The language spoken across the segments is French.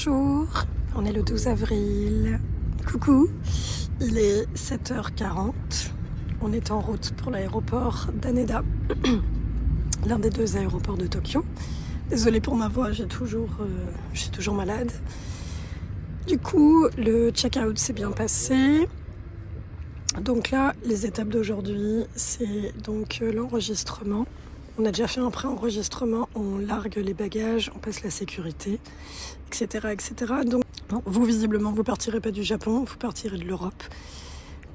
Bonjour, on est le 12 avril. Coucou, il est 7h40. On est en route pour l'aéroport d'Haneda, l'un des 2 aéroports de Tokyo. Désolée pour ma voix, je suis toujours malade. Du coup, le check-out s'est bien passé. Donc là, les étapes d'aujourd'hui, c'est donc l'enregistrement. On a déjà fait un pré-enregistrement, on largue les bagages, on passe la sécurité, etc. etc. Donc, bon, vous, visiblement, vous partirez pas du Japon, vous partirez de l'Europe.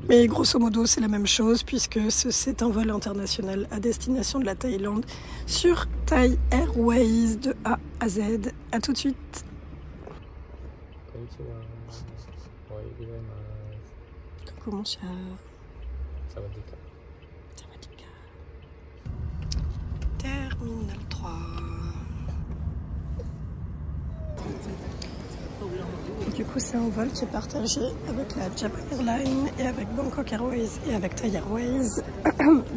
Mais grosso modo, c'est la même chose puisque c'est un vol international à destination de la Thaïlande sur Thai Airways de A à Z. À tout de suite. Coucou mon chat. Sawadika. Sawadika. Terminal 3. Du coup, c'est un vol qui est partagé avec la Japan Airlines et avec Bangkok Airways et avec Thai Airways.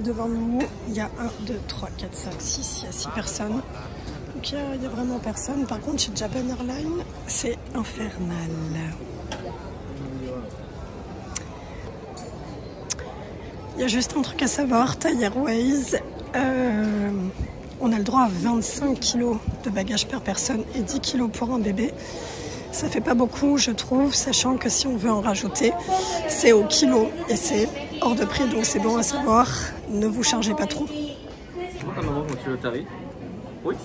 Devant nous, il y a 1, 2, 3, 4, 5, 6, il y a 6 personnes. Donc il y a vraiment personne. Par contre, chez Japan Airlines, c'est infernal. Il y a juste un truc à savoir, Thai Airways, on a le droit à 25 kg de bagages par personne et 10 kg pour un bébé. Ça fait pas beaucoup, je trouve, sachant que si on veut en rajouter, c'est au kilo et c'est hors de prix, donc c'est bon à savoir. Ne vous chargez pas trop. Comment ta maman quand tu le taris? Oui.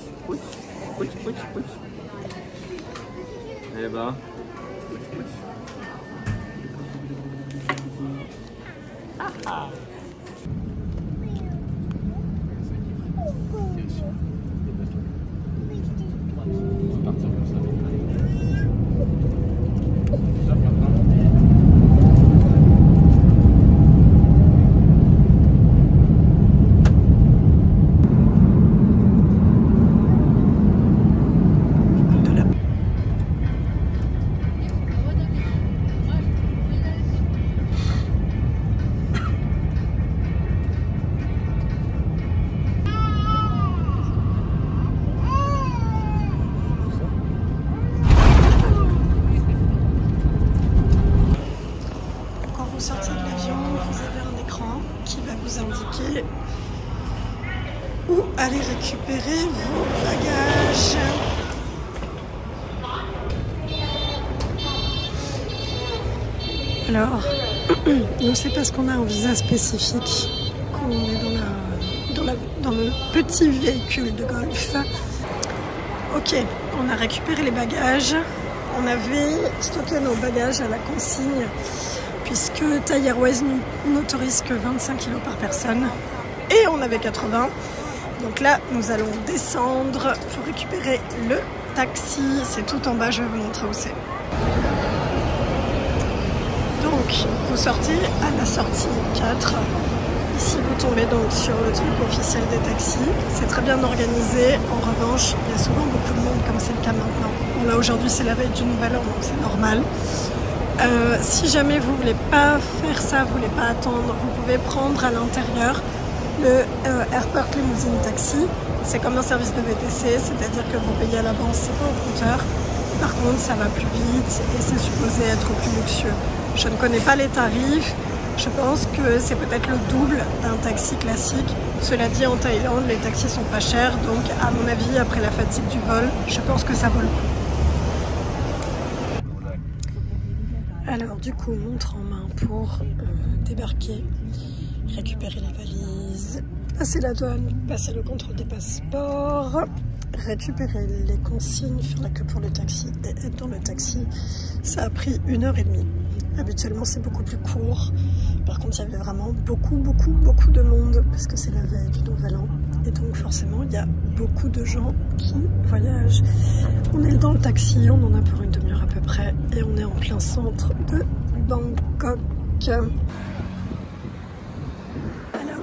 Eh ben. Où aller récupérer vos bagages. Alors, nous c'est parce qu'on a un visa spécifique qu'on est dans le petit véhicule de golf. Ok, on a récupéré les bagages. On avait stocké nos bagages à la consigne puisque Thai Airways n'autorise que 25 kg par personne. Et on avait 80. Donc là, nous allons descendre pour récupérer le taxi. C'est tout en bas, je vais vous montrer où c'est. Donc, vous sortez à la sortie 4. Ici, vous tombez donc sur le truc officiel des taxis. C'est très bien organisé. En revanche, il y a souvent beaucoup de monde, comme c'est le cas maintenant. Bon, là, aujourd'hui, c'est la veille du Nouvel An, donc c'est normal. Si jamais vous voulez pas faire ça, vous voulez pas attendre, vous pouvez prendre à l'intérieur le Airport Limousine Taxi. C'est comme un service de VTC, c'est-à-dire que vous payez à l'avance, c'est pas au compteur. Par contre, ça va plus vite et c'est supposé être plus luxueux. Je ne connais pas les tarifs. Je pense que c'est peut-être le double d'un taxi classique. Cela dit, en Thaïlande, les taxis sont pas chers. Donc, à mon avis, après la fatigue du vol, je pense que ça vaut le coup. Alors, du coup, montre en main pour débarquer, récupérer les valises, passer la douane, passer le contrôle des passeports, récupérer les consignes, faire la queue pour le taxi et être dans le taxi. Ça a pris 1h30. Habituellement, c'est beaucoup plus court. Par contre, il y avait vraiment beaucoup de monde parce que c'est la veille du Nouvel An. Et donc, forcément, il y a beaucoup de gens qui voyagent. On est dans le taxi, on en a pour une demi-heure à peu près. Et on est en plein centre de Bangkok. Alors,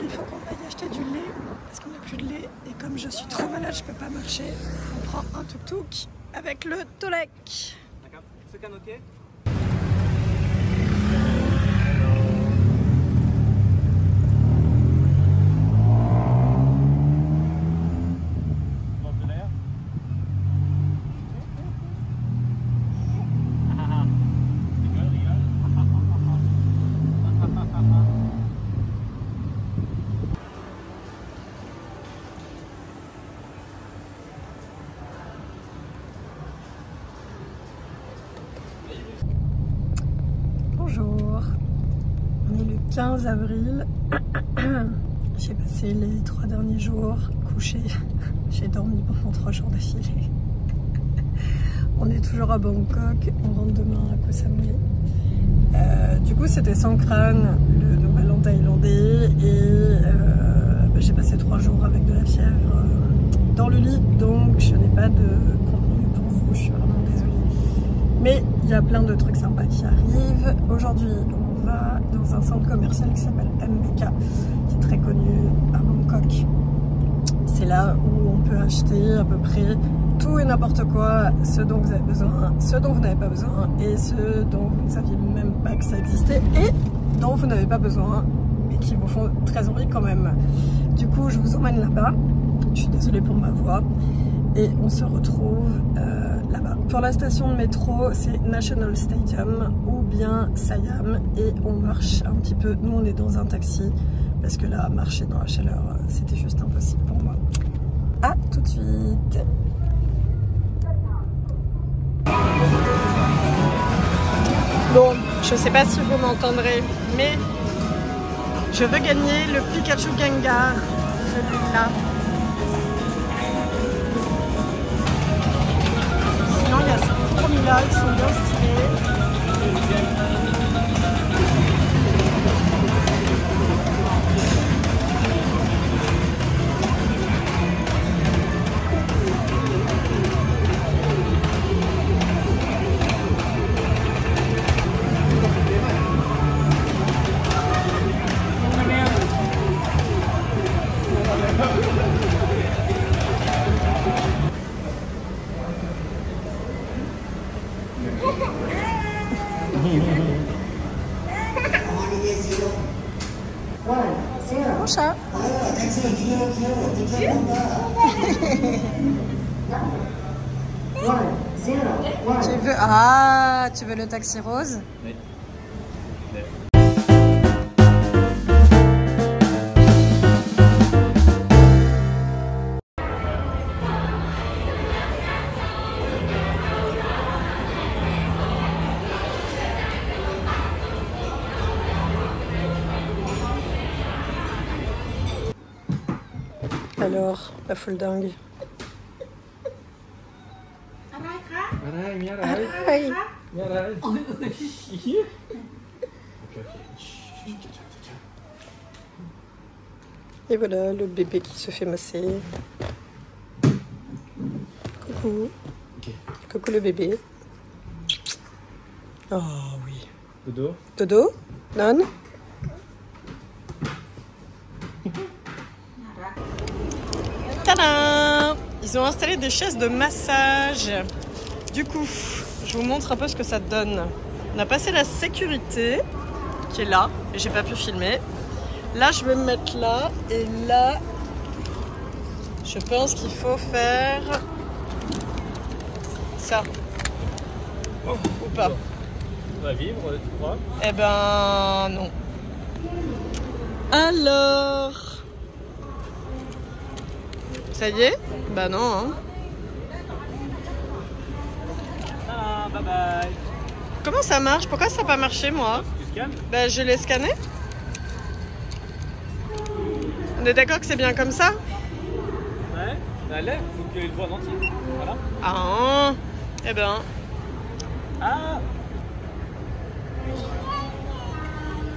il faut qu'on aille acheter du lait parce qu'on n'a plus de lait. Et comme je suis trop malade, je peux pas marcher. On prend un tuk-tuk avec le Tolek. D'accord. C'est ok. 15 avril. J'ai passé les 3 derniers jours couchée. J'ai dormi pendant 3 jours d'affilée. On est toujours à Bangkok, on rentre demain à Koh Samui. Du coup c'était Songkran, le nouvel an thaïlandais, et j'ai passé 3 jours avec de la fièvre dans le lit, donc je n'ai pas de contenu pour vous, je suis vraiment désolée. Mais il y a plein de trucs sympas qui arrivent. Aujourd'hui on va dans un centre commercial qui s'appelle MBK, qui est très connu à Bangkok. C'est là où on peut acheter à peu près tout et n'importe quoi, ce dont vous avez besoin, ce dont vous n'avez pas besoin, et ce dont vous ne saviez même pas que ça existait, et dont vous n'avez pas besoin, mais qui vous font très envie quand même. Du coup, je vous emmène là-bas. Je suis désolée pour ma voix. Et on se retrouve là-bas. Pour la station de métro, c'est National Stadium ou bien Siam. Et on marche un petit peu. Nous, on est dans un taxi. Parce que là, marcher dans la chaleur, c'était juste impossible pour moi. À tout de suite. Bon, je sais pas si vous m'entendrez, mais je veux gagner le Pikachu Gengar, celui-là. Sinon, il y a ces premiers-là, ils sont bien stylés. Mon chat. Tu veux... Ah, tu veux le taxi rose? Oui. Alors, la foule dingue. Et voilà le bébé qui se fait masser. Coucou. Coucou le bébé. Oh oui. Dodo. Dodo? Non? Tadam! Ils ont installé des chaises de massage. Du coup, je vous montre un peu ce que ça donne. On a passé la sécurité, qui est là, et j'ai pas pu filmer. Là, je vais me mettre là, et là, je pense qu'il faut faire ça. Oh, ou pas. On va vivre, tu crois? Eh ben, non. Alors... Ça y est? Bah non, hein. Ah, bye bye. Comment ça marche? Pourquoi ça n'a pas marché, moi? Tu scannes? Bah je l'ai scanné. On est d'accord que c'est bien comme ça? Ouais. La lèvre, il faut qu'il le voit en entier. Voilà. Ah, eh ben... Ah.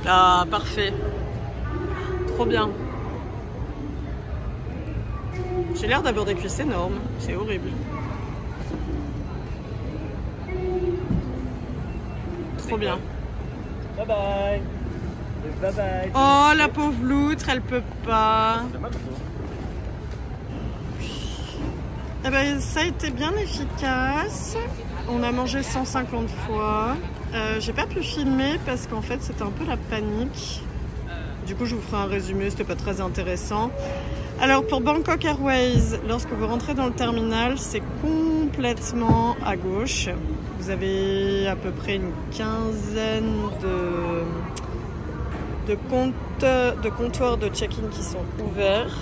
Ah, parfait. Trop bien. J'ai l'air d'avoir des cuisses énormes, c'est horrible. Trop bien. Bye bye. Bye bye. Oh la pauvre loutre, elle peut pas. Eh ben, ça a été bien efficace. On a mangé 150 fois. J'ai pas pu filmer parce qu'en fait c'était un peu la panique. Du coup je vous ferai un résumé, c'était pas très intéressant. Alors pour Bangkok Airways, lorsque vous rentrez dans le terminal, c'est complètement à gauche. Vous avez à peu près une quinzaine de comptoirs de check-in qui sont ouverts.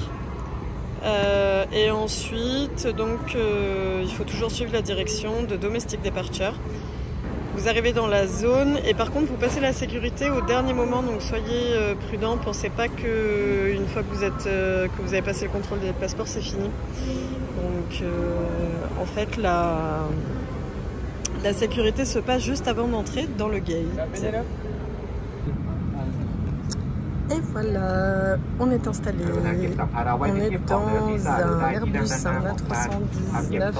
Et ensuite, donc, il faut toujours suivre la direction de Domestic Departure. vous arrivez dans la zone et par contre vous passez la sécurité au dernier moment, donc soyez prudents, pensez pas que une fois que vous avez passé le contrôle des passeports c'est fini. Donc en fait la sécurité se passe juste avant d'entrer dans le gate. Et voilà, on est installé, on est dans un Airbus, un A319,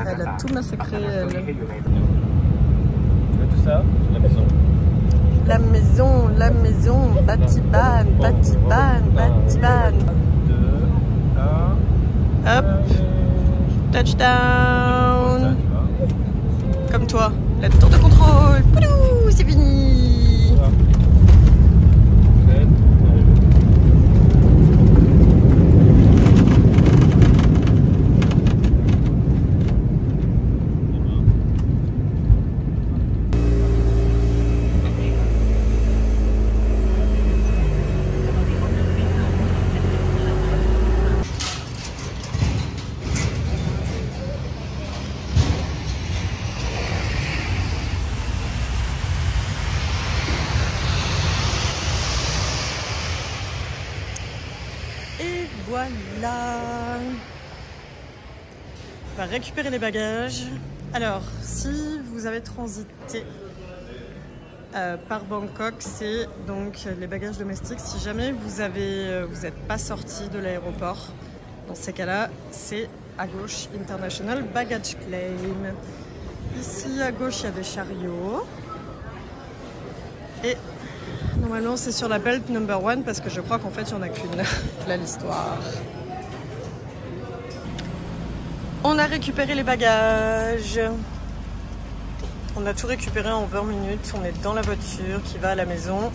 elle a tout massacré elle. Tu vois tout ça, la maison. La maison, Batiban, Batiban, Batiban. 2, 1, hop, touchdown. Comme toi, la tour de contrôle, poudou, c'est fini. Voilà, on va récupérer les bagages. Alors, si vous avez transité par Bangkok, c'est donc les bagages domestiques. Si jamais vous n'êtes pas sorti de l'aéroport, dans ces cas-là, c'est à gauche International Baggage Claim. Ici à gauche, il y a des chariots. Et normalement, c'est sur la belt number 1 parce que je crois qu'en fait, il n'y en a qu'une. Là, l'histoire. On a récupéré les bagages. On a tout récupéré en 20 minutes. On est dans la voiture qui va à la maison.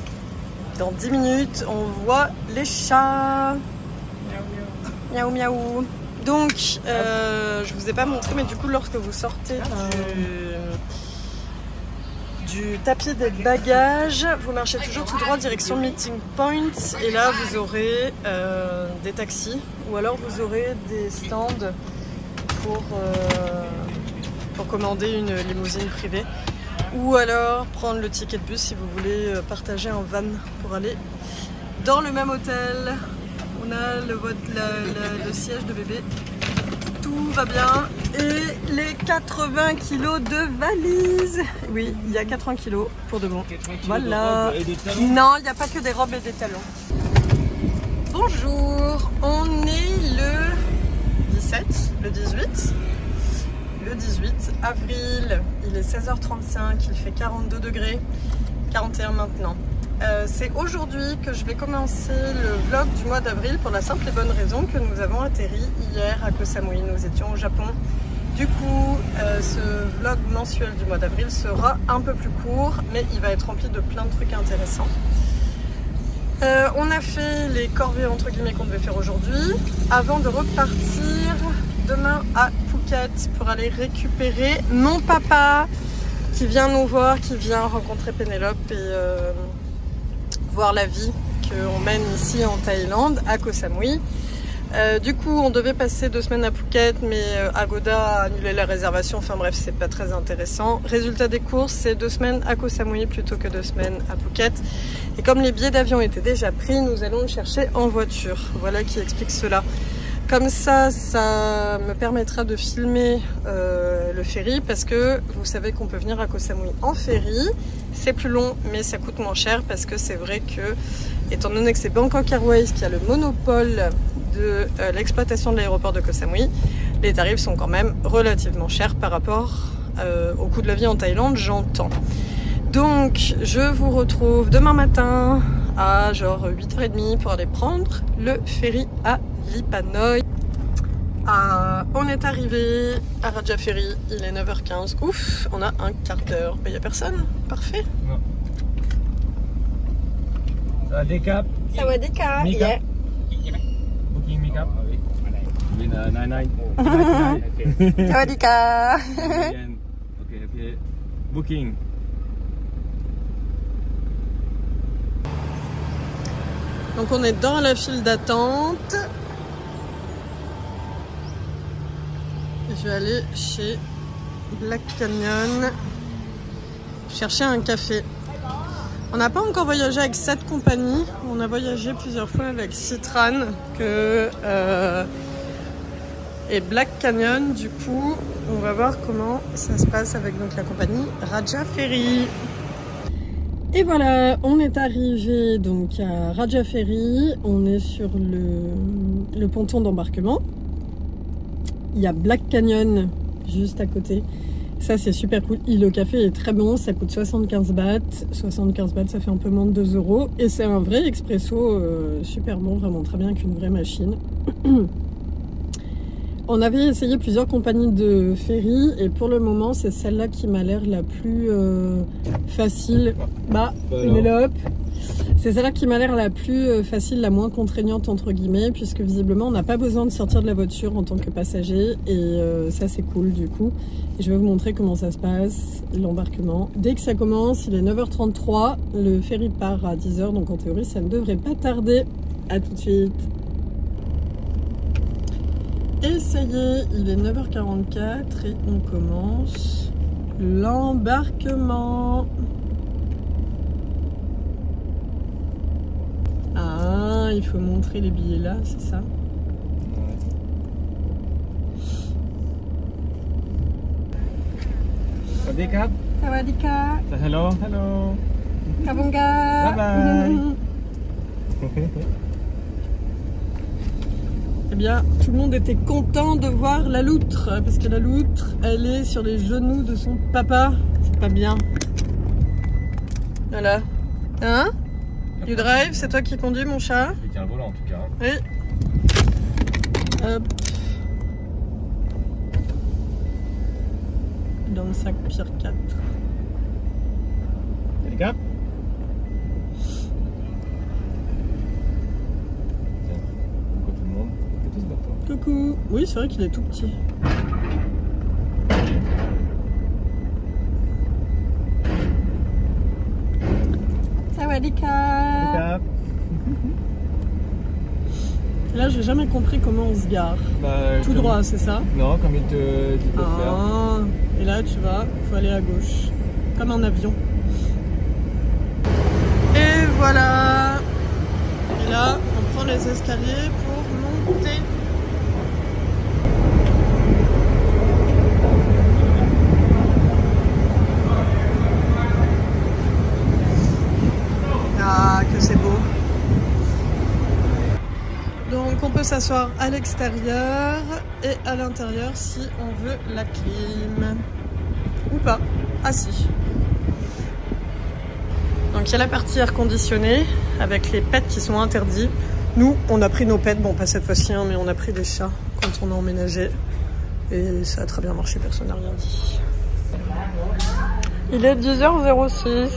Dans 10 minutes, on voit les chats. Miaou, miaou. Donc, je vous ai pas montré, mais du coup, lorsque vous sortez du tapis des bagages, vous marchez toujours tout droit direction Meeting Point et là vous aurez des taxis ou alors vous aurez des stands pour commander une limousine privée ou alors prendre le ticket de bus si vous voulez partager un van pour aller dans le même hôtel. On a le siège de bébé, tout va bien et les 80 kilos de valises. Oui, il y a 80 kilos pour de bon. Voilà. Non, il n'y a pas que des robes et des talons. Bonjour, on est le 17, le 18 avril. Il est 16h35, il fait 42 degrés, 41 maintenant. C'est aujourd'hui que je vais commencer le vlog du mois d'avril pour la simple et bonne raison que nous avons atterri hier à Koh Samui. Nous étions au Japon. Du coup, ce vlog mensuel du mois d'avril sera un peu plus court, mais il va être rempli de plein de trucs intéressants. On a fait les corvées entre guillemets qu'on devait faire aujourd'hui, avant de repartir demain à Phuket pour aller récupérer mon papa qui vient nous voir, qui vient rencontrer Pénélope et voir la vie qu'on mène ici en Thaïlande, à Koh Samui. Du coup, on devait passer 2 semaines à Phuket, mais Agoda a annulé la réservation. Enfin bref, c'est pas très intéressant. Résultat des courses, c'est 2 semaines à Koh Samui plutôt que 2 semaines à Phuket. Et comme les billets d'avion étaient déjà pris, nous allons le chercher en voiture. Voilà qui explique cela. Comme ça, ça me permettra de filmer le ferry parce que vous savez qu'on peut venir à Koh Samui en ferry. C'est plus long, mais ça coûte moins cher parce que c'est vrai que, étant donné que c'est Bangkok Airways qui a le monopole de l'exploitation de l'aéroport de Koh Samui, les tarifs sont quand même relativement chers par rapport au coût de la vie en Thaïlande, j'entends. Donc, je vous retrouve demain matin à genre 8h30 pour aller prendre le ferry à Lipa Noi. On est arrivé à Raja Ferry, il est 9h15. Ouf, on a un quart d'heure. Il n'y a personne, parfait. Non. Sawadee-cap. Sawadee-cap, yeah. Booking make-up. Win 99. Sawadee-cap. Okay. Booking. Donc on est dans la file d'attente. Je vais aller chez Black Canyon. Chercher un café. On n'a pas encore voyagé avec cette compagnie. On a voyagé plusieurs fois avec Citran et Black Canyon. Du coup, on va voir comment ça se passe avec donc, la compagnie Raja Ferry. Et voilà, on est arrivé donc à Raja Ferry. On est sur le ponton d'embarquement. Il y a Black Canyon juste à côté. Ça, c'est super cool. Le café est très bon. Ça coûte 75 bahts. 75 bahts, ça fait un peu moins de 2 €. Et c'est un vrai expresso super bon, vraiment très bien, avec une vraie machine. On avait essayé plusieurs compagnies de ferry et pour le moment c'est celle-là qui m'a l'air la plus facile. C'est celle-là qui m'a l'air la plus facile, la moins contraignante entre guillemets, puisque visiblement on n'a pas besoin de sortir de la voiture en tant que passager et ça c'est cool du coup. Et je vais vous montrer comment ça se passe, l'embarquement. Dès que ça commence, il est 9h33, le ferry part à 10 h, donc en théorie ça ne devrait pas tarder. À tout de suite. Et ça y est, il est 9h44 et on commence l'embarquement. Ah, il faut montrer les billets là, c'est ça? Sawadee-krap. Sawadee-krap. Hello, hello. Kabunga. Bye bye. Eh bien, tout le monde était content de voir la loutre, parce que la loutre, elle est sur les genoux de son papa. C'est pas bien. Voilà. Hein? You drive, c'est toi qui conduis, mon chat? Il tient le volant en tout cas. Oui. Hop. Dans le sac Pierre 4. Les gars. Coucou. Oui, c'est vrai qu'il est tout petit. Sawadee-krap. Là, j'ai jamais compris comment on se gare. Tout droit, c'est ça? Non, comme il te dit de faire. Et là, tu vas, il faut aller à gauche. Comme un avion. Et voilà. Et là, on prend les escaliers pour monter. Ah, que c'est beau. Donc on peut s'asseoir à l'extérieur et à l'intérieur si on veut la clim. Ou pas. Ah si. Donc il y a la partie air conditionné avec les pets qui sont interdits. Nous, on a pris nos pets, bon pas cette fois-ci, hein, mais on a pris des chats quand on a emménagé. Et ça a très bien marché, personne n'a rien dit. Il est 10h06.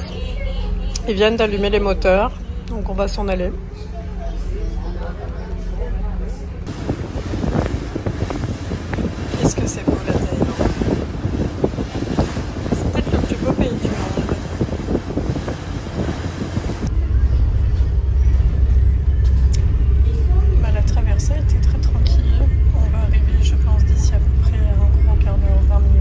Ils viennent d'allumer les moteurs, donc on va s'en aller. Qu'est-ce que c'est beau la Thaïlande. C'est peut-être le plus beau pays du monde. Bah, la traversée était très tranquille. On va arriver, je pense, d'ici à peu près un gros quart d'heure, 20 minutes.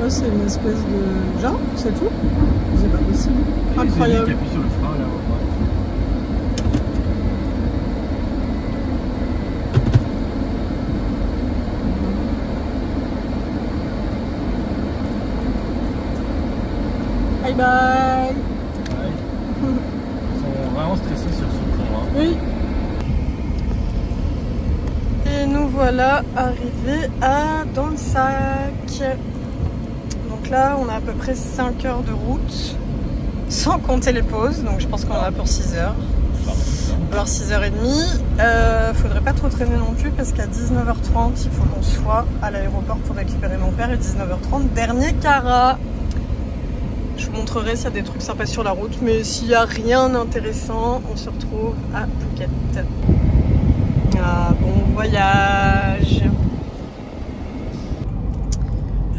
C'est une espèce de genre, c'est tout? C'est pas possible. Incroyable. Qui appuie sur le frein là. Bye bye. Ouais. Ils sont vraiment stressés sur ce pont. Hein. Oui. Et nous voilà arrivés à Donsak. Donc là, on a à peu près 5 heures de route, sans compter les pauses, donc je pense qu'on en a pour 6 heures. Alors 6h30, faudrait pas trop traîner non plus parce qu'à 19h30, il faut qu'on soit à l'aéroport pour récupérer mon père et 19h30, dernier cara. Je vous montrerai s'il y a des trucs sympas sur la route, mais s'il n'y a rien d'intéressant, on se retrouve à Phuket. Ah, bon voyage.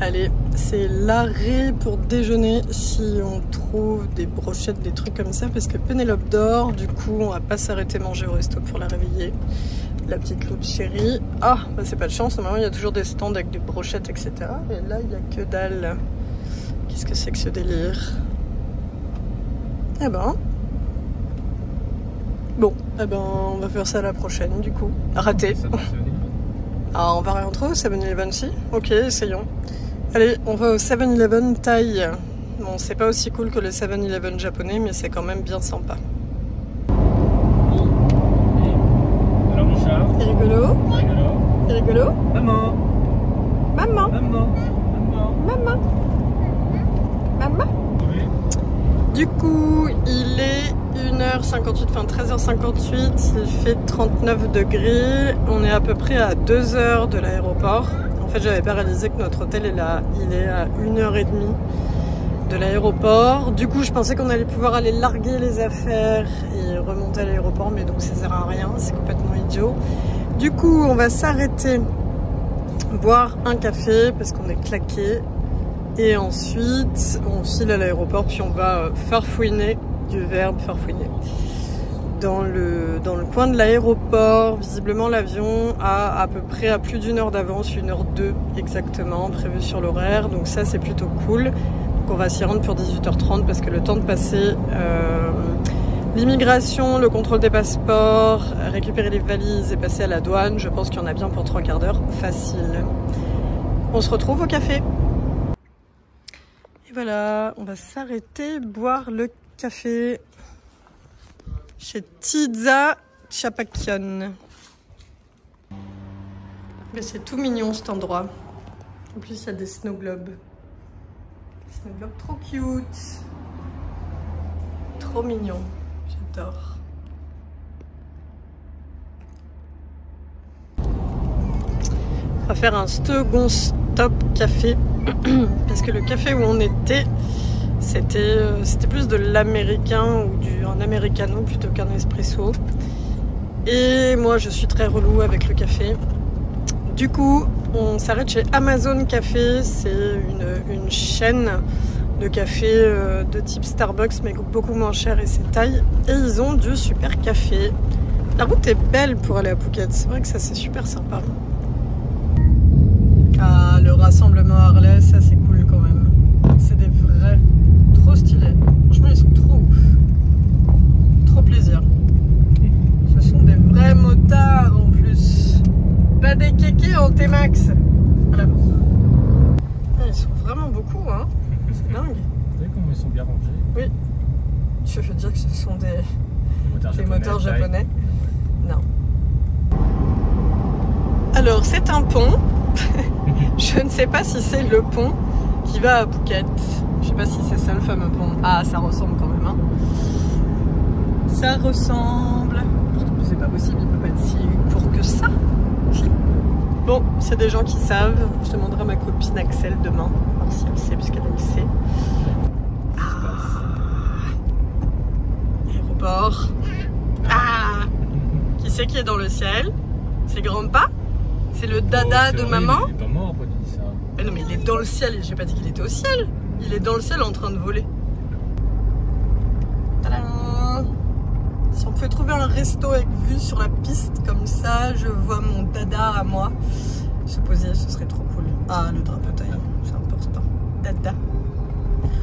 Allez, c'est l'arrêt pour déjeuner si on trouve des brochettes, des trucs comme ça, parce que Pénélope dort, du coup on va pas s'arrêter manger au resto pour la réveiller. La petite loupe chérie. Ah, bah c'est pas de chance, normalement il y a toujours des stands avec des brochettes, etc. Et là il y a que dalle. Qu'est-ce que c'est que ce délire? Eh ben... Bon, eh ben on va faire ça à la prochaine du coup. Raté. Ah, on va rentrer au 7-Eleven si? Ok, essayons. Allez, on va au 7-Eleven Thaï. Bon, c'est pas aussi cool que le 7-Eleven japonais, mais c'est quand même bien sympa. Alors mon chat. C'est rigolo? Rigolo. C'est rigolo? Maman. Maman? Maman. Maman. Maman? Maman? Oui. Du coup, il est 1h58, enfin 13h58, il fait 39 degrés. On est à peu près à 2 heures de l'aéroport. En fait, j'avais pas réalisé que notre hôtel est là, il est à 1h30 de l'aéroport. Du coup, je pensais qu'on allait pouvoir aller larguer les affaires et remonter à l'aéroport, mais donc ça sert à rien, c'est complètement idiot. Du coup, on va s'arrêter, boire un café parce qu'on est claqué. Et ensuite, on file à l'aéroport, puis on va farfouiner, du verbe farfouiner. Dans le coin de l'aéroport, visiblement l'avion a à peu près à plus d'1 heure d'avance, 1h02 exactement, prévu sur l'horaire. Donc ça, c'est plutôt cool. Donc on va s'y rendre pour 18h30 parce que le temps de passer l'immigration, le contrôle des passeports, récupérer les valises et passer à la douane, je pense qu'il y en a bien pour 3/4 d'heure, facile. On se retrouve au café. Et voilà, on va s'arrêter, boire le café chez Tizza Chapakion. Mais c'est tout mignon cet endroit. En plus, il y a des snow globes. Des snow globes trop cute. Trop mignon. J'adore. On va faire un second stop café. Parce que le café où on était, c'était plus de l'américain ou un americano plutôt qu'un espresso. Et moi je suis très relou avec le café. Du coup on s'arrête chez Amazon Café. C'est une chaîne de café de type Starbucks mais beaucoup moins cher et c'est Thaï. Et ils ont du super café. La route est belle pour aller à Phuket. C'est vrai que ça c'est super sympa. Ah, le rassemblement Harley, ça c'est cool quand même. C'est des vrais, trop stylés. Franchement, ils sont trop ouf. Trop plaisir. Ce sont des vrais motards en plus. Pas des kékés en T-Max. Voilà. Ah, ils sont vraiment beaucoup, hein. C'est dingue. Vous savez comment ils sont bien rangés? Oui. Je veux dire que ce sont des moteurs japonais. Non. Alors, c'est un pont. Je ne sais pas si c'est le pont qui va à Phuket. Je sais pas si c'est ça le fameux pont. Ah, ça ressemble quand même. Hein. Ça ressemble. C'est pas possible, il peut pas être si court que ça. Si. Bon, c'est des gens qui savent. Je demanderai à ma copine Axel demain, voir si elle sait, puisqu'elle le sait. Ah. Aéroport. Ah. Qui c'est qui est dans le ciel? C'est Grandpa? C'est le dada de maman? Il est pas mort quand il dit ça. Mais non, mais il est dans le ciel. J'ai pas dit qu'il était au ciel. Il est dans le ciel en train de voler. Tadam! Si on pouvait trouver un resto avec vue sur la piste comme ça, je vois mon dada à moi se poser, ce serait trop cool. Ah, le drapeau Thaï, c'est important. Dada.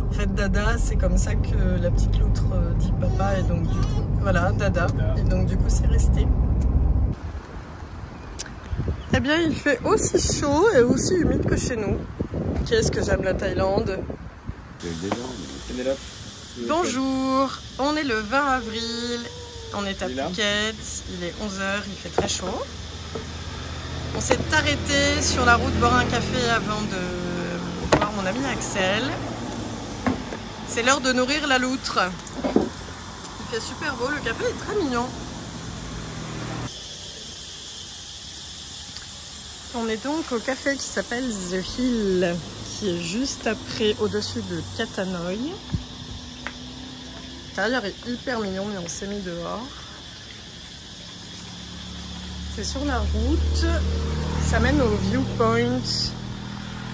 En fait, dada, c'est comme ça que la petite loutre dit papa et donc du coup, voilà, dada. Et donc du coup, c'est resté. Eh bien, il fait aussi chaud et aussi humide que chez nous. Qu'est-ce que j'aime la Thaïlande. Bonjour, on est le 20 avril, on est à Phuket, il est 11h, il fait très chaud. On s'est arrêté sur la route boire un café avant de voir mon ami Axel. C'est l'heure de nourrir la loutre. Il fait super beau, le café est très mignon. On est donc au café qui s'appelle The Hill, qui est juste après, au-dessus de Koh Tanoï. L'intérieur est hyper mignon, mais on s'est mis dehors. C'est sur la route. Ça mène au viewpoint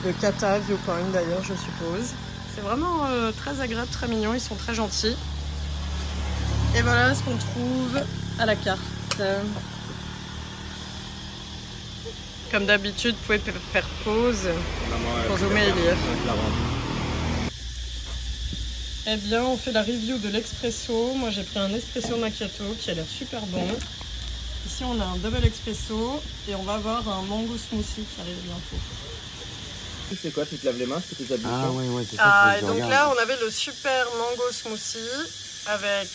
de Kata, viewpoint d'ailleurs, je suppose. C'est vraiment très agréable, très mignon. Ils sont très gentils. Et voilà ce qu'on trouve à la carte. Comme d'habitude, vous pouvez faire pause pour zoomer et lire. Eh bien, on fait la review de l'expresso. Moi, j'ai pris un espresso macchiato qui a l'air super bon. Ici, on a un double expresso et on va avoir un mango smoothie qui arrive bientôt. C'est quoi? Tu te laves les mains? C'est tes habitudes? Ah ouais, c'est ça. Ah, et donc là, on avait le super mango smoothie avec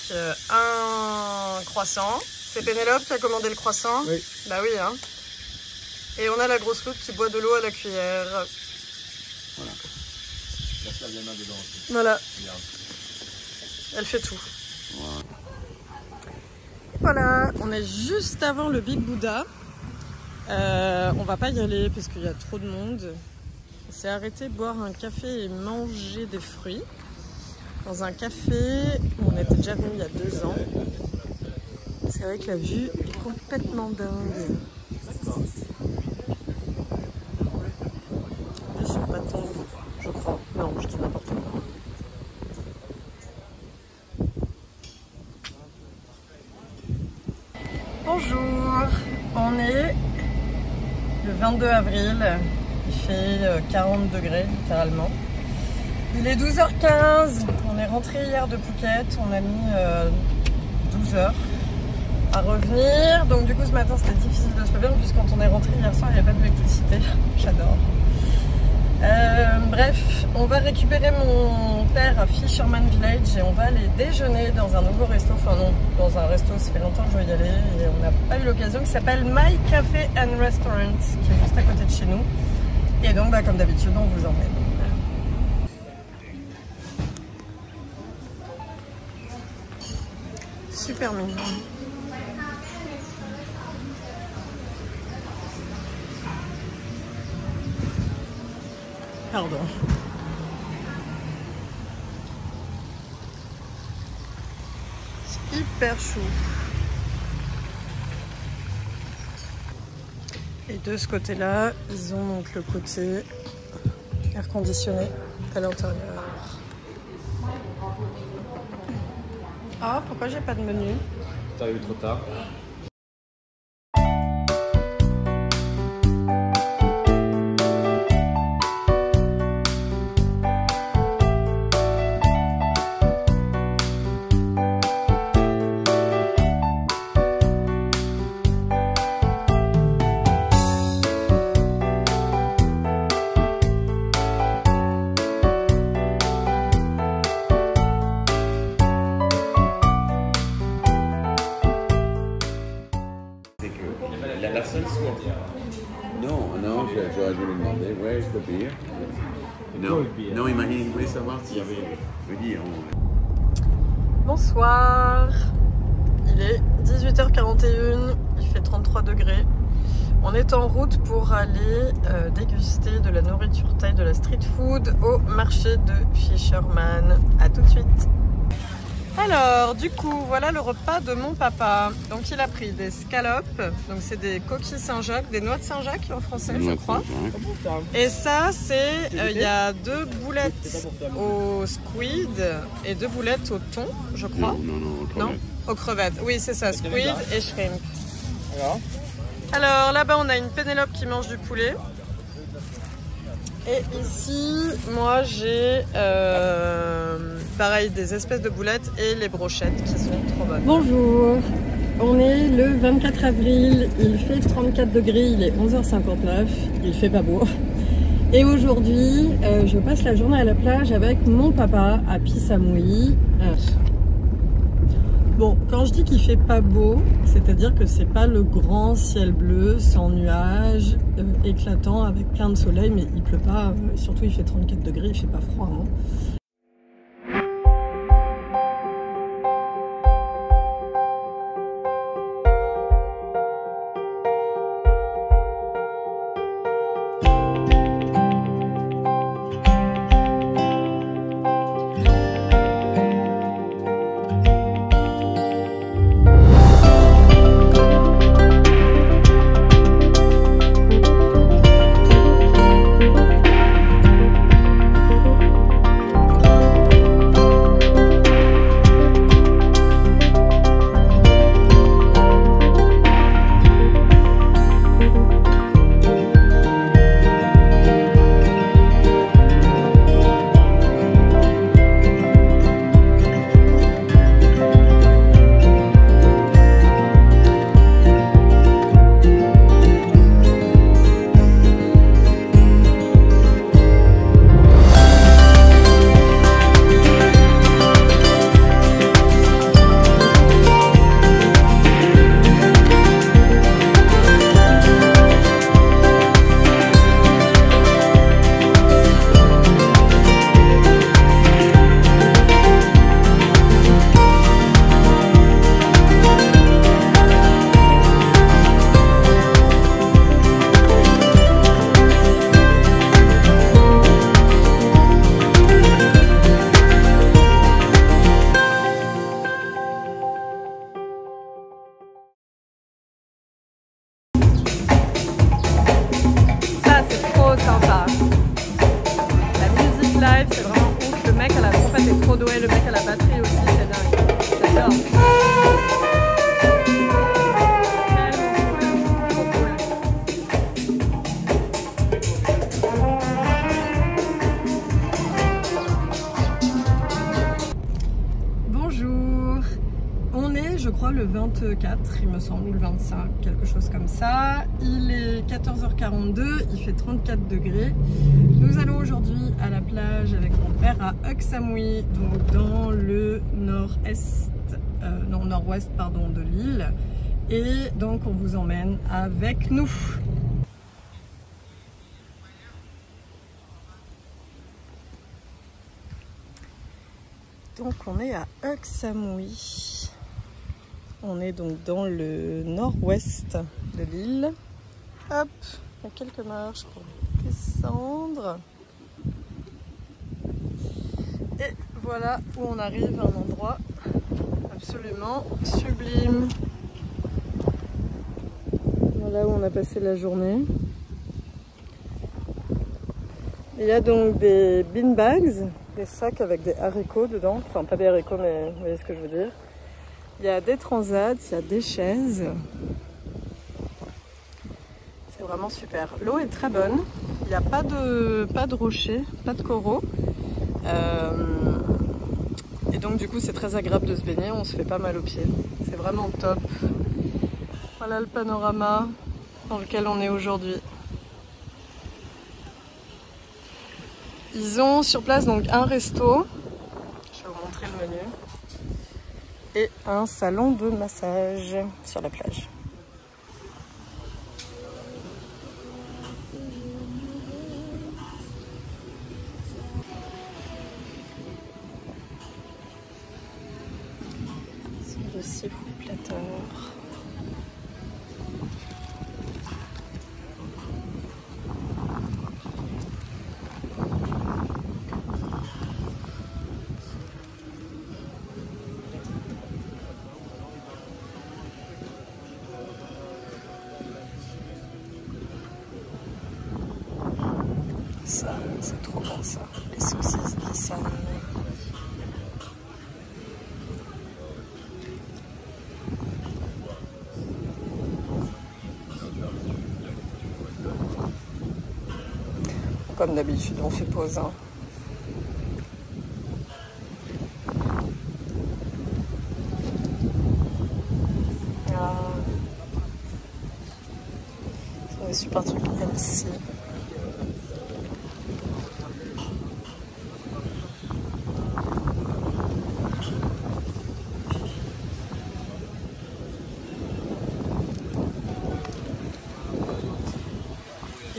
un croissant. C'est Pénélope qui a commandé le croissant? Oui. Bah oui, hein. Et on a la grosse loupe qui boit de l'eau à la cuillère. Voilà. La se lave les mains dedans aussi. Voilà. Regarde. Elle fait tout. Voilà. Voilà, on est juste avant le Big Buddha. On va pas y aller parce qu'il y a trop de monde. On s'est arrêté boire un café et manger des fruits. Dans un café où on était déjà venu il y a 2 ans. C'est vrai que la vue est complètement dingue. Je suis pas tombée, je crois. Non, je dis n'importe quoi. Bonjour, on est le 22 avril, il fait 40 degrés littéralement. Il est 12h15, on est rentré hier de Phuket, on a mis 12 heures à revenir. Donc du coup ce matin c'était difficile de se lever, puisque quand on est rentré hier soir il n'y avait pas d'électricité, j'adore. Bref, on va récupérer mon père à Fisherman Village et on va aller déjeuner dans un nouveau resto, enfin non, dans un resto, ça fait longtemps que je veux y aller et on n'a pas eu l'occasion, qui s'appelle My Café and Restaurant, qui est juste à côté de chez nous. Et donc comme d'habitude on vous emmène. Super mignon. Pardon. C'est hyper chou. Et de ce côté-là, ils ont donc le côté air conditionné à l'intérieur. Ah, pourquoi j'ai pas de menu? T'es arrivé trop tard. La seule source. Non, j'aurais dû lui demander, where is the beer? Non, il voulait savoir s'il y avait le dire. Bonsoir, il est 18h41, il fait 33 degrés. On est en route pour aller déguster de la nourriture thaï, de la street food au marché de Fisherman. A tout de suite. Alors, du coup, voilà le repas de mon papa. Donc, il a pris des scallops, donc c'est des coquilles Saint-Jacques, des noix de Saint-Jacques en français, je crois. Et ça, c'est, il y a 2 boulettes au squid et 2 boulettes au thon, je crois. Non, aux crevettes. Oui, c'est ça, squid et shrimp. Alors, là-bas, on a une Pénélope qui mange du poulet. Et ici, moi, j'ai pareil, des espèces de boulettes et les brochettes qui sont trop bonnes. Bonjour, on est le 24 avril, il fait 34 degrés, il est 11h59, il fait pas beau. Et aujourd'hui, je passe la journée à la plage avec mon papa à Koh Samui. Bon, quand je dis qu'il fait pas beau, c'est-à-dire que c'est pas le grand ciel bleu sans nuages éclatant avec plein de soleil, mais il pleut pas, surtout il fait 34 degrés, il fait pas froid. Hein. fait trop d'oué, le mec à la batterie aussi, c'est dingue. J'adore. Bonjour. On est, je crois, le 24, il me semble, ou le 25, quelque chose comme ça. Il est 14h42, il fait 34 degrés. Nous allons aujourd'hui à la plage avec mon père à Koh Samui, donc dans le nord-est, nord-ouest, pardon, de l'île. Et donc on vous emmène avec nous. Donc on est à Koh Samui. On est donc dans le nord-ouest de l'île. Hop, il y a quelques marches pour descendre. Et voilà où on arrive à un endroit absolument sublime. Voilà où on a passé la journée. Il y a donc des beanbags, des sacs avec des haricots dedans. Enfin, pas des haricots, mais vous voyez ce que je veux dire. Il y a des transats, il y a des chaises. C'est vraiment super. L'eau est très bonne. Il n'y a pas de rochers, pas de coraux. Et donc du coup c'est très agréable de se baigner, on se fait pas mal aux pieds. C'est vraiment top. Voilà le panorama dans lequel on est aujourd'hui. Ils ont sur place donc un resto. Je vais vous montrer le menu. Et un salon de massage sur la plage. C'est le seafood platter. Ça, c'est trop bon ça, les saucisses Nissan. Comme d'habitude, on fait pause. Hein. Ah. C'est des super trucs MC.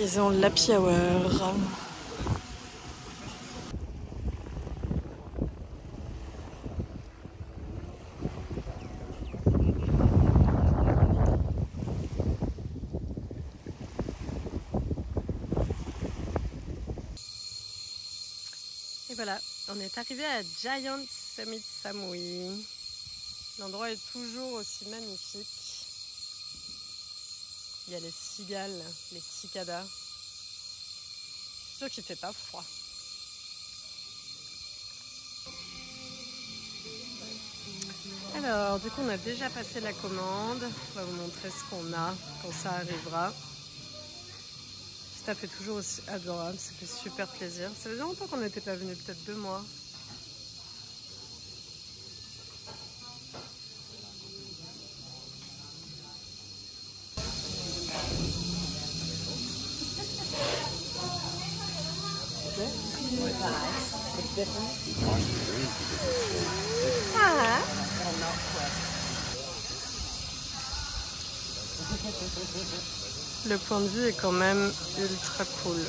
Ils ont l'happy hour. Et voilà, on est arrivé à Giant Summit Samui. L'endroit est toujours aussi magnifique. Il y a les cigales, les cicadas. C'est sûr qu'il ne fait pas froid. Alors, du coup, on a déjà passé la commande. On va vous montrer ce qu'on a quand ça arrivera. Ça fait toujours aussi adorable, ça fait super plaisir. Ça faisait longtemps qu'on n'était pas venu, peut-être 2 mois. Ah. Le point de vue est quand même ultra cool.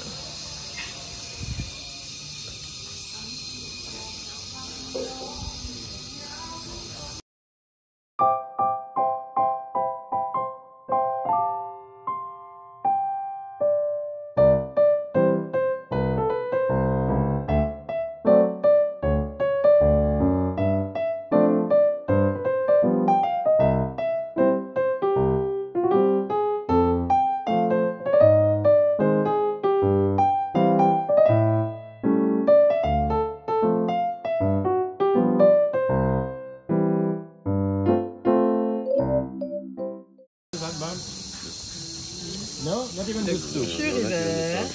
No, not even the soup. Curry vert,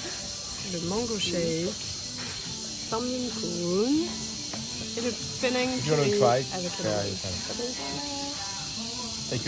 le mango shake, Samyang Koon et le Penang You want to curry try? avec le Yeah, mango. you can. Ça bon? Like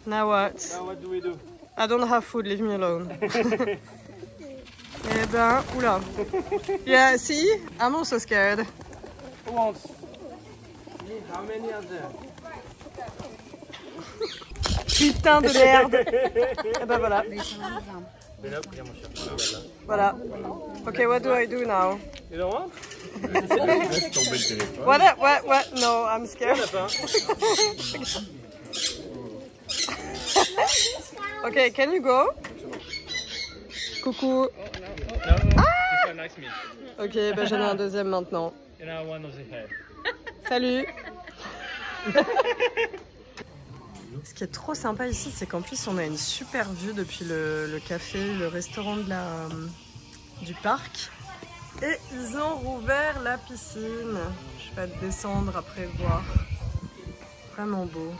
Now what? Now what do we do? I don't have food, leave me alone. Eh ben, oula. Yeah, see? I'm also scared. Who wants? How many are there? Putain de merde. Eh ben voilà. Voilà. Okay, what do I do now? You don't want? Laisse tomber le téléphone. What? No, I'm scared. Okay, can you go? Coucou. No, this one likes me. Ok, ben j'en ai un deuxième maintenant. You know, one of the head. Salut. Ce qui est trop sympa ici, c'est qu'en plus on a une super vue depuis le café, le restaurant du parc. Et ils ont rouvert la piscine. Je vais descendre après voir. Vraiment beau.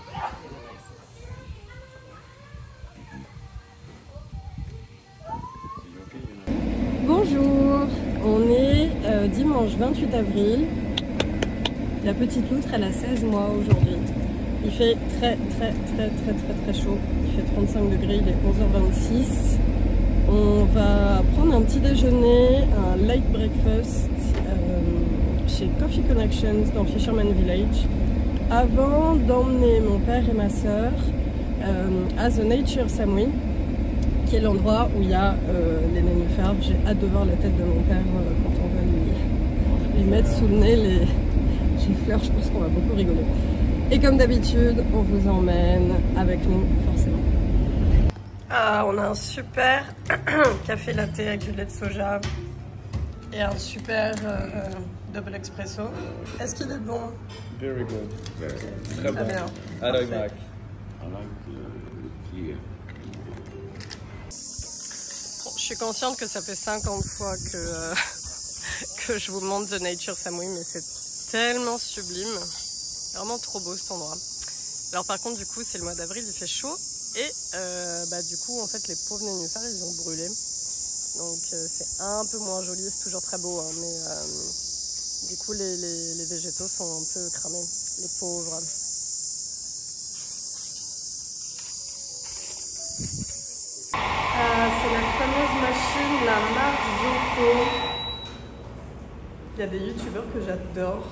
Bonjour, on est dimanche 28 avril. La petite loutre, elle a 16 mois aujourd'hui. Il fait très chaud. Il fait 35 degrés, il est 11h26. On va prendre un petit déjeuner, un light breakfast chez Coffee Connections dans Fisherman Village avant d'emmener mon père et ma soeur à The Nature Samui, qui est l'endroit où il y a les nénuphars. J'ai hâte de voir la tête de mon père quand on va lui mettre sous le nez les fleurs. Je pense qu'on va beaucoup rigoler. Et comme d'habitude, on vous emmène avec nous, forcément. Ah, on a un super café latte avec du lait de soja et un super double espresso. Est-ce qu'il est bon? Very good. Très bien. I like Mac. I like clear. Bon, je suis consciente que ça fait 50 fois que je vous montre The Nature Samui, mais c'est tellement sublime. Vraiment trop beau cet endroit. Alors par contre, du coup, c'est le mois d'avril, il fait chaud. Et du coup, en fait, les pauvres nénuphars, ils ont brûlé. Donc c'est un peu moins joli, c'est toujours très beau, hein, mais du coup, les végétaux sont un peu cramés, les pauvres. C'est la fameuse machine, la Marzocco. Il y a des youtubeurs que j'adore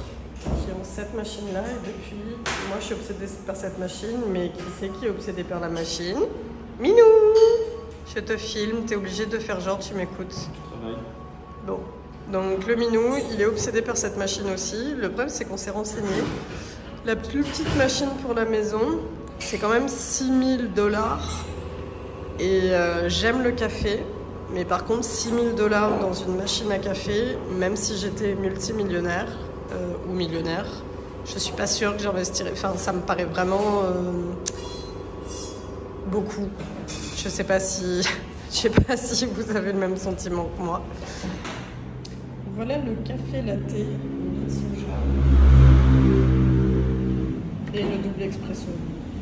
qui ont cette machine-là et depuis, moi je suis obsédée par cette machine, mais qui c'est qui est obsédé par la machine? Minou! Je te filme, t'es obligé de faire genre tu m'écoutes. Bon, donc le Minou, il est obsédé par cette machine aussi. Le problème c'est qu'on s'est renseigné. La plus petite machine pour la maison, c'est quand même 6 000 $. Et j'aime le café, mais par contre 6 000 $ dans une machine à café, même si j'étais multimillionnaire ou millionnaire, je suis pas sûre que j'investirais. Enfin, ça me paraît vraiment beaucoup. Je sais pas si vous avez le même sentiment que moi. Voilà le café latte au lait de soja et le double expresso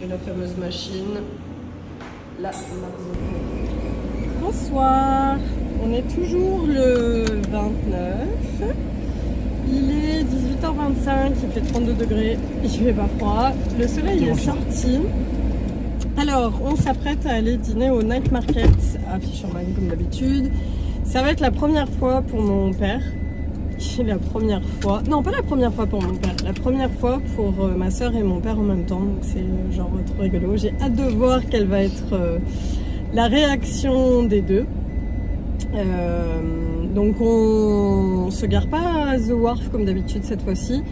de la fameuse machine, la Marzocco. Bonsoir, on est toujours le 29. Il est 18h25, il fait 32 degrés, il fait pas froid, le soleil est sorti. Alors, on s'apprête à aller dîner au Night Market à Fisherman comme d'habitude. Ça va être la première fois pour mon père. La première fois, non pas la première fois pour mon père, la première fois pour ma soeur et mon père en même temps. Donc c'est genre trop rigolo. J'ai hâte de voir quelle va être la réaction des deux. Donc on se gare pas à The Wharf comme d'habitude cette fois-ci.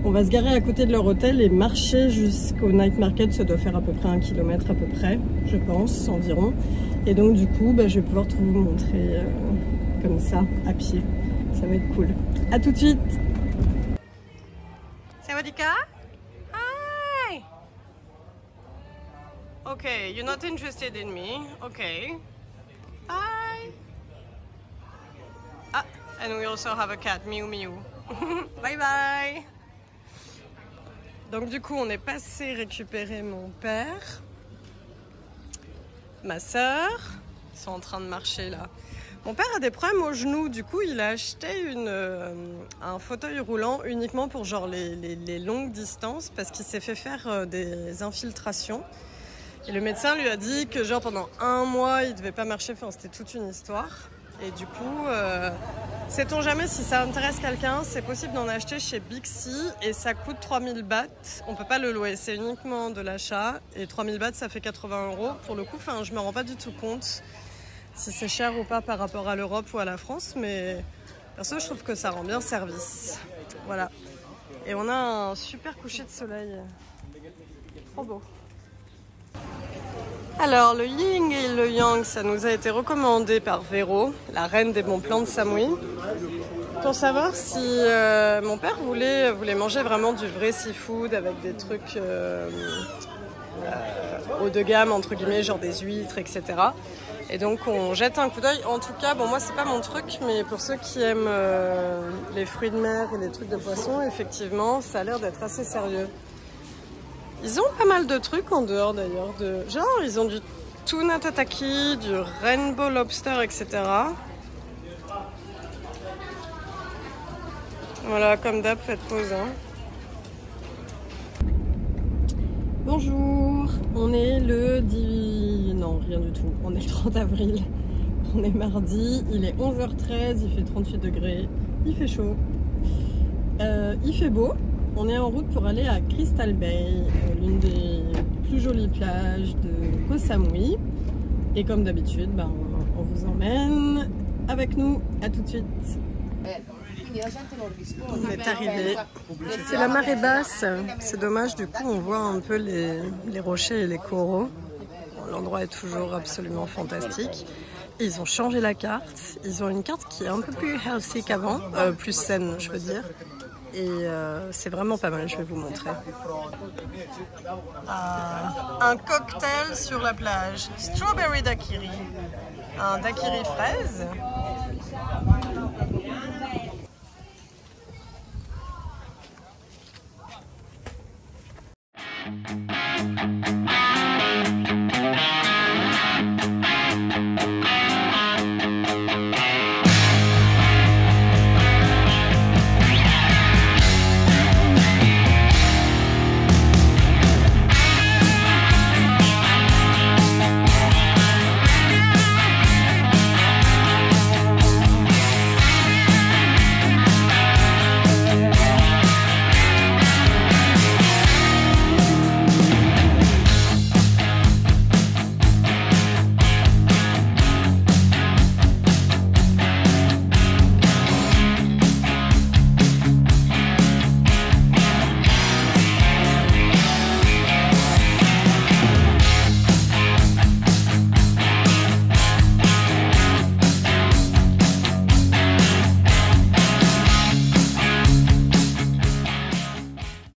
On va se garer à côté de leur hôtel et marcher jusqu'au Night Market. Ça doit faire à peu près 1 kilomètre à peu près, je pense, environ. Et donc du coup, je vais pouvoir tout vous montrer comme ça, à pied. Ça va être cool. À tout de suite. Sawadika? Hi! Okay, you're not interested in me. Okay. Bye! Ah, and we also have a cat, Miu Miu. Bye bye! Donc du coup, on est passé récupérer mon père, ma soeur. Ils sont en train de marcher là. Mon père a des problèmes aux genoux, du coup il a acheté un fauteuil roulant uniquement pour genre les longues distances parce qu'il s'est fait faire des infiltrations. Et le médecin lui a dit que genre pendant 1 mois il devait pas marcher, enfin c'était toute une histoire. Et du coup, sait-on jamais si ça intéresse quelqu'un, c'est possible d'en acheter chez Bixi et ça coûte 3000 bahts. On peut pas le louer, c'est uniquement de l'achat et 3000 bahts ça fait 80 €. Pour le coup, je me rends pas du tout compte si c'est cher ou pas par rapport à l'Europe ou à la France, mais perso je trouve que ça rend bien service. Voilà. Et on a un super coucher de soleil. Trop beau. Alors le yin et le yang, ça nous a été recommandé par Véro, la reine des bons plans de Samui, pour savoir si mon père voulait manger vraiment du vrai seafood avec des trucs haut de gamme, entre guillemets, genre des huîtres, etc. Et donc on jette un coup d'œil. En tout cas, bon moi c'est pas mon truc, mais pour ceux qui aiment les fruits de mer et les trucs de poisson, effectivement, ça a l'air d'être assez sérieux. Ils ont pas mal de trucs en dehors d'ailleurs. Genre ils ont du tuna tataki, du rainbow lobster, etc. Voilà, comme d'hab, faites pause. Hein. Bonjour, on est le 10... Non, rien du tout. On est le 30 avril. On est mardi, il est 11h13, il fait 38 degrés. Il fait chaud. Il fait beau. On est en route pour aller à Crystal Bay, l'une des plus jolies plages de Koh Samui. Et comme d'habitude, on vous emmène avec nous. À tout de suite. On est arrivé. C'est la marée basse. C'est dommage, du coup on voit un peu les rochers et les coraux. Bon, l'endroit est toujours absolument fantastique. Et ils ont changé la carte. Ils ont une carte qui est un peu plus healthy qu'avant, plus saine je veux dire. Et c'est vraiment pas mal, je vais vous montrer. Un cocktail sur la plage. Strawberry daiquiri. Un daiquiri fraise.